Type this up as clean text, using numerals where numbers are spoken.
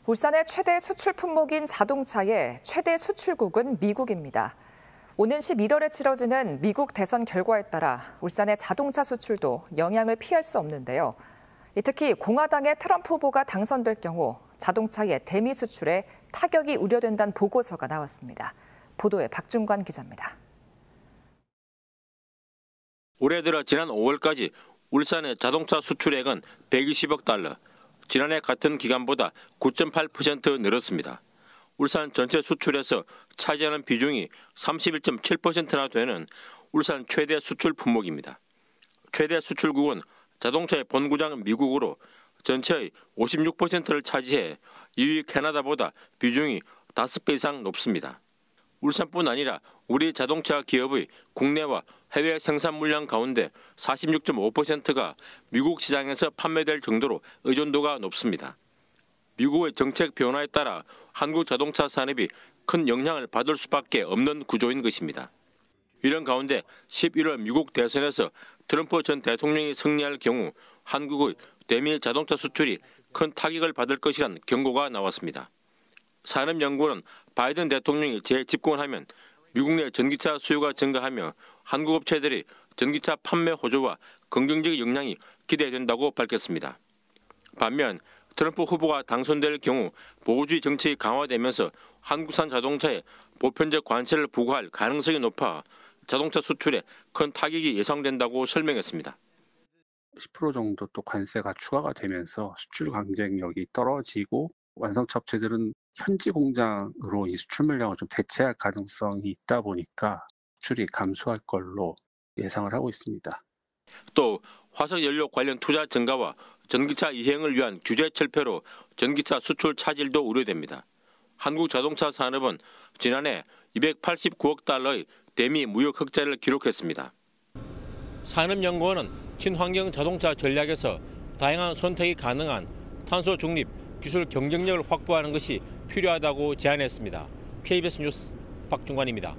울산의 최대 수출 품목인 자동차의 최대 수출국은 미국입니다. 오는 11월에 치러지는 미국 대선 결과에 따라 울산의 자동차 수출도 영향을 피할 수 없는데요. 특히 공화당의 트럼프 후보가 당선될 경우 자동차의 대미 수출에 타격이 우려된다는 보고서가 나왔습니다. 보도에 박중관 기자입니다. 올해 들어 지난 5월까지 울산의 자동차 수출액은 120억 달러, 지난해 같은 기간보다 9.8% 늘었습니다. 울산 전체 수출에서 차지하는 비중이 31.7%나 되는 울산 최대 수출 품목입니다. 최대 수출국은 자동차의 본구장 미국으로 전체의 56%를 차지해 2위 캐나다보다 비중이 5배 이상 높습니다. 울산뿐 아니라 우리 자동차 기업의 국내와 해외 생산 물량 가운데 46.5%가 미국 시장에서 판매될 정도로 의존도가 높습니다. 미국의 정책 변화에 따라 한국 자동차 산업이 큰 영향을 받을 수밖에 없는 구조인 것입니다. 이런 가운데 11월 미국 대선에서 트럼프 전 대통령이 승리할 경우 한국의 대미 자동차 수출이 큰 타격을 받을 것이란 경고가 나왔습니다. 산업연구원은 바이든 대통령이 재집권하면 미국 내 전기차 수요가 증가하며 한국 업체들이 전기차 판매 호조와 긍정적 영향이 기대된다고 밝혔습니다. 반면 트럼프 후보가 당선될 경우 보호주의 정책이 강화되면서 한국산 자동차에 보편적 관세를 부과할 가능성이 높아 자동차 수출에 큰 타격이 예상된다고 설명했습니다. 10% 정도 또 관세가 추가가 되면서 수출 경쟁력이 떨어지고 완성차 업체들은 현지 공장으로 이 수출 물량을 좀 대체할 가능성이 있다 보니까 수출이 감소할 걸로 예상을 하고 있습니다. 또 화석연료 관련 투자 증가와 전기차 이행을 위한 규제 철폐로 전기차 수출 차질도 우려됩니다. 한국 자동차 산업은 지난해 289억 달러의 대미 무역 흑자를 기록했습니다. 산업연구원은 친환경 자동차 전략에서 다양한 선택이 가능한 탄소 중립 기술 경쟁력을 확보하는 것이 필요하다고 제안했습니다. KBS 뉴스 박중관입니다.